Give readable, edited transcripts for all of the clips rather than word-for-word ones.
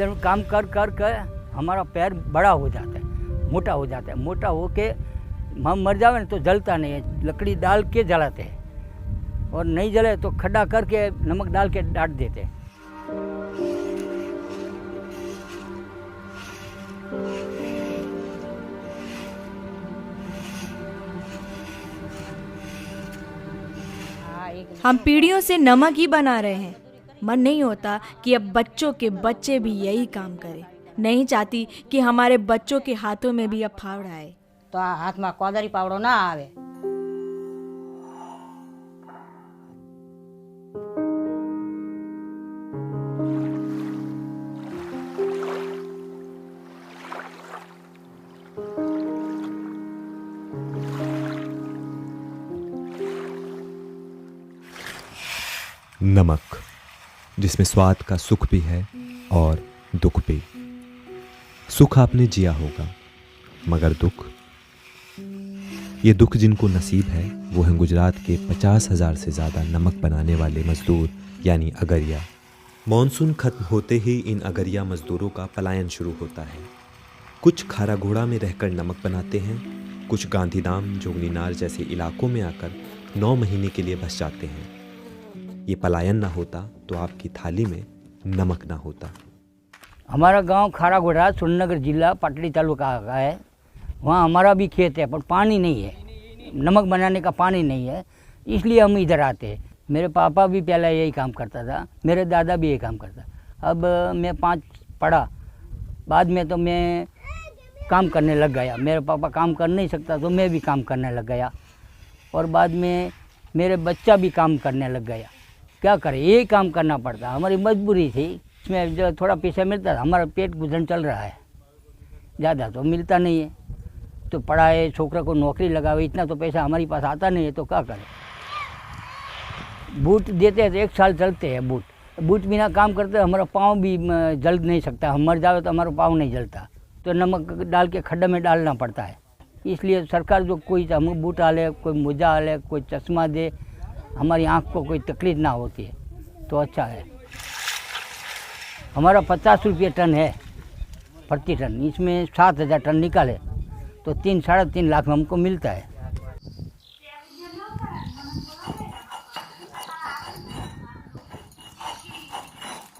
इधर काम कर कर कर हमारा पैर बड़ा हो जाता है, मोटा हो जाता है। मोटा हो के हम मर जावे ना तो जलता नहीं है, लकड़ी डाल के जलाते हैं, और नहीं जले तो खड्डा करके नमक डाल के डाट देते हैं। हम पीढ़ियों से नमक ही बना रहे हैं। मन नहीं होता कि अब बच्चों के बच्चे भी यही काम करें। नहीं चाहती कि हमारे बच्चों के हाथों में भी अब फावड़ा आए। तो हाथ में कोदारी पावड़ो ना आवे। नमक, जिसमें स्वाद का सुख भी है और दुख भी। सुख आपने जिया होगा, मगर दुख, ये दुख जिनको नसीब है वो हैं गुजरात के 50,000 से ज़्यादा नमक बनाने वाले मजदूर यानी अगरिया। मॉनसून खत्म होते ही इन अगरिया मजदूरों का पलायन शुरू होता है। कुछ खारागोड़ा में रहकर नमक बनाते हैं, कुछ गांधीधाम जोगनीनार जैसे इलाकों में आकर 9 महीने के लिए बस जाते हैं। ये पलायन ना होता तो आपकी थाली में नमक ना होता। हमारा गांव खारागोड़ा सुरेंद्रनगर जिला पाटड़ी तालुका का है। वहाँ हमारा भी खेत है, पर पानी नहीं है, नमक बनाने का पानी नहीं है, इसलिए हम इधर आते हैं। मेरे पापा भी पहले यही काम करता था, मेरे दादा भी यही काम करता। अब मैं 5 पढ़ा, बाद में तो मैं काम करने लग गया। मेरे पापा काम कर नहीं सकता तो मैं भी काम करने लग गया, और बाद में मेरे बच्चा भी काम करने लग गया। क्या करें, यही काम करना पड़ता, हमारी मजबूरी थी। इसमें जो थोड़ा पैसा मिलता था, हमारा पेट गुजरन चल रहा है, ज़्यादा तो मिलता नहीं है। तो पढ़ाए, छोकरा को नौकरी लगावे, इतना तो पैसा हमारे पास आता नहीं है, तो क्या करें। बूट देते हैं तो 1 साल चलते हैं। बूट बिना काम करते हमारा पाँव भी जल नहीं सकता, हम मर जावे तो हमारा पाँव नहीं जलता, तो नमक डाल के खड्डे में डालना पड़ता है। इसलिए सरकार जो कोई हमें बूट डाले, कोई मोजा डाले, कोई चश्मा दे, हमारी आँख को कोई तकलीफ ना होती है तो अच्छा है। हमारा 50 रुपये टन है प्रति टन, इसमें 7,000 टन निकाले तो 3-3.5 लाख हमको मिलता है।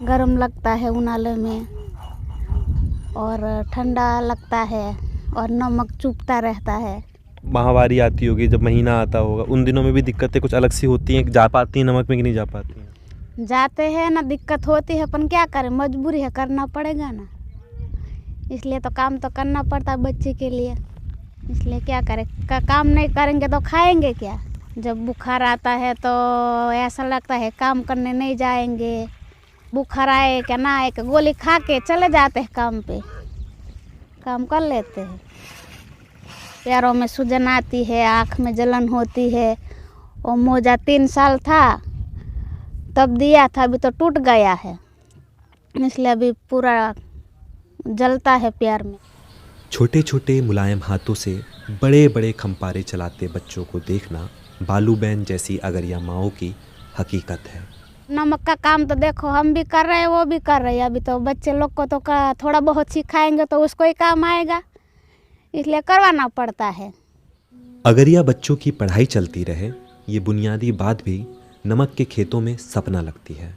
गर्म लगता है उनाले में, और ठंडा लगता है, और नमक चुभता रहता है। माहवारी आती होगी, जब महीना आता होगा, उन दिनों में भी दिक्कतें कुछ अलग सी होती हैं। जा पाती हैं नमक में कि नहीं जा पाती हैं? जाते हैं ना, दिक्कत होती है, पर क्या करें, मजबूरी है, करना पड़ेगा ना। इसलिए तो काम तो करना पड़ता है बच्चे के लिए, इसलिए क्या करें, काम नहीं करेंगे तो खाएंगे क्या। जब बुखार आता है तो ऐसा लगता है काम करने नहीं जाएंगे। बुखार आए क्या ना आए, गोली खा के चले जाते हैं काम पे, काम कर लेते हैं। पैरों में सूजन आती है, आँख में जलन होती है। वो मोजा 3 साल था तब दिया था, अभी तो टूट गया है, इसलिए अभी पूरा जलता है पैर में। छोटे छोटे मुलायम हाथों से बड़े बड़े खंपारे चलाते बच्चों को देखना बालूबेन जैसी अगरिया माओं की हकीकत है। नमक का काम तो देखो हम भी कर रहे हैं, वो भी कर रहे हैं। अभी तो बच्चे लोग को तो थोड़ा बहुत सिखाएंगे तो उसको ही काम आएगा, इसलिए करवाना पड़ता है। अगरिया बच्चों की पढ़ाई चलती रहे, ये बुनियादी बात भी नमक के खेतों में सपना लगती है।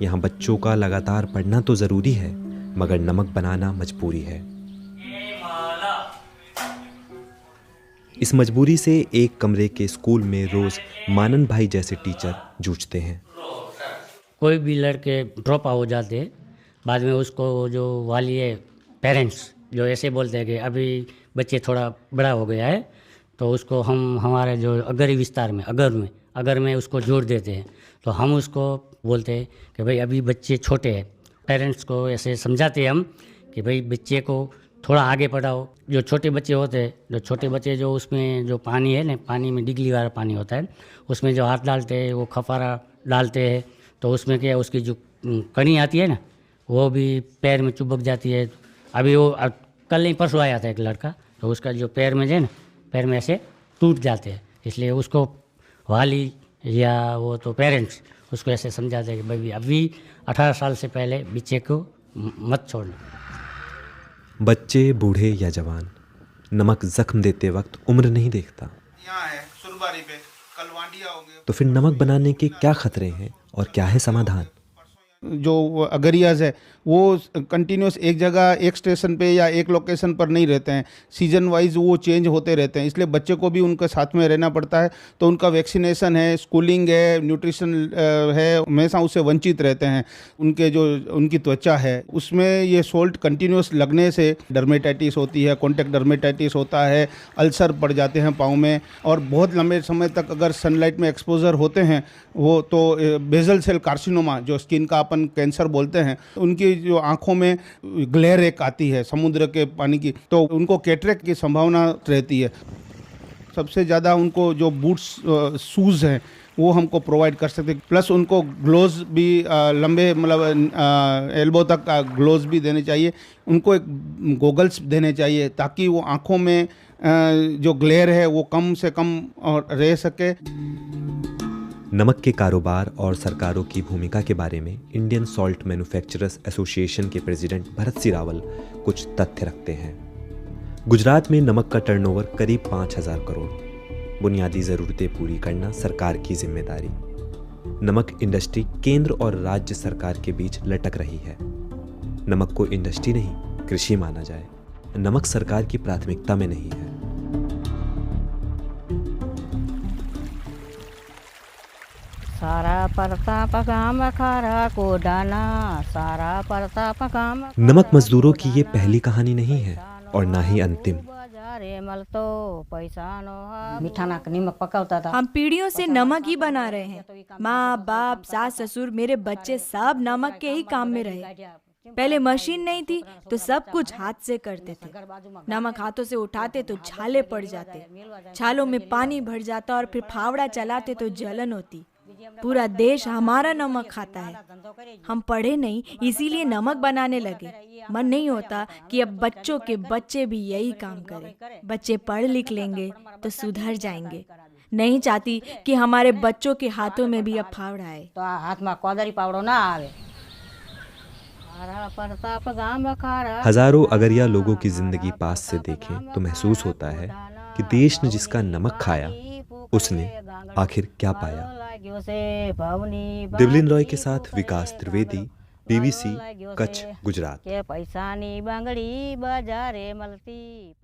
यहाँ बच्चों का लगातार पढ़ना तो ज़रूरी है, मगर नमक बनाना मजबूरी है। इस मजबूरी से एक कमरे के स्कूल में रोज़ मानन भाई जैसे टीचर जूझते हैं। कोई भी लड़के ड्रॉप आउट हो जाते हैं, बाद में उसको जो वाली है, पेरेंट्स जो ऐसे बोलते हैं कि अभी बच्चे थोड़ा बड़ा हो गया है, तो उसको हम हमारे जो अगरी विस्तार में अगर में उसको जोड़ देते हैं। तो हम उसको बोलते हैं कि भाई अभी बच्चे छोटे हैं। पेरेंट्स को ऐसे समझाते हैं हम कि भाई बच्चे को थोड़ा आगे पढ़ाओ। जो छोटे बच्चे होते हैं, जो उसमें जो पानी है ना, पानी में डिगली वाला पानी होता है, उसमें जो हाथ डालते हैं, वो खफारा डालते हैं, तो उसमें क्या है, उसकी जो कणी आती है ना, वो भी पैर में चुभक जाती है। अभी वो कल नहीं परसों आया था एक लड़का, तो उसका जो पैर में है ना, पैर में ऐसे टूट जाते हैं। इसलिए उसको वाली या वो तो पेरेंट्स उसको ऐसे समझाते हैं कि भाई अभी 18 साल से पहले बच्चे को मत छोड़ना। बच्चे, बूढ़े या जवान, नमक जख्म देते वक्त उम्र नहीं देखता। यहाँ है सुनबारी पे, कल वांडिया होंगे। तो फिर नमक बनाने के क्या खतरे हैं और क्या है समाधान? जो अगरियाज है वो कंटिन्यूस एक जगह एक स्टेशन पे या एक लोकेशन पर नहीं रहते हैं, सीजन वाइज वो चेंज होते रहते हैं, इसलिए बच्चे को भी उनके साथ में रहना पड़ता है। तो उनका वैक्सीनेशन है, स्कूलिंग है, न्यूट्रिशन है, हमेशा उससे वंचित रहते हैं। उनके जो उनकी त्वचा है उसमें ये सोल्ट कंटिन्यूस लगने से डर्मेटाइटिस होती है, कॉन्टैक्ट डर्मेटाइटिस होता है, अल्सर पड़ जाते हैं पाँव में, और बहुत लंबे समय तक अगर सनलाइट में एक्सपोजर होते हैं वो तो बेजल सेल कार्सिनोमा जो स्किन का अपन कैंसर बोलते हैं, उनकी जो आंखों में ग्लेयर एक आती है समुद्र के पानी की, तो उनको कैटरेक्ट की संभावना रहती है। सबसे ज़्यादा उनको जो बूट्स शूज़ हैं वो हमको प्रोवाइड कर सकते हैं, प्लस उनको ग्लोव्स भी लंबे मतलब एल्बो तक ग्लोव्स भी देने चाहिए, उनको एक गोगल्स देने चाहिए ताकि वो आँखों में जो ग्लेयर है वो कम से कम रह सके। नमक के कारोबार और सरकारों की भूमिका के बारे में इंडियन सॉल्ट मैन्युफैक्चरर्स एसोसिएशन के प्रेसिडेंट भरत सिंह रावल कुछ तथ्य रखते हैं। गुजरात में नमक का टर्नओवर करीब 5,000 करोड़। बुनियादी ज़रूरतें पूरी करना सरकार की जिम्मेदारी। नमक इंडस्ट्री केंद्र और राज्य सरकार के बीच लटक रही है। नमक को इंडस्ट्री नहीं, कृषि माना जाए। नमक सरकार की प्राथमिकता में नहीं है। सारा प्रताप काम खारा को डाना, सारा प्रताप काम नमक मजदूरों की ये पहली कहानी नहीं है और ना ही अंतिम। मीठा नाक नमक पकाता था। हम पीढ़ियों से नमक ही बना रहे हैं। माँ बाप, सास ससुर, मेरे बच्चे सब नमक के ही काम में रहे। पहले मशीन नहीं थी तो सब कुछ हाथ से करते थे। नमक हाथों से उठाते तो छाले पड़ जाते, छालों में पानी भर जाता और फिर फावड़ा चलाते तो जलन होती। पूरा देश हमारा नमक खाता है। हम पढ़े नहीं इसीलिए नमक बनाने लगे। मन नहीं होता कि अब बच्चों के बच्चे भी यही काम करें। बच्चे पढ़ लिख लेंगे तो सुधर जाएंगे। नहीं चाहती कि हमारे बच्चों के हाथों में भी अब फावड़ा आए। तो हाथ में कोदरी पावड़ो ना आवे। हजारों अगरिया लोगों की जिंदगी पास से देखें तो महसूस होता है कि देश ने जिसका नमक खाया उसने आखिर क्या पाया। दिवलिन रॉय के साथ विकास त्रिवेदी, BBC, कच्छ, गुजरात। पैसा नी बांगड़ी बाजारे मलती।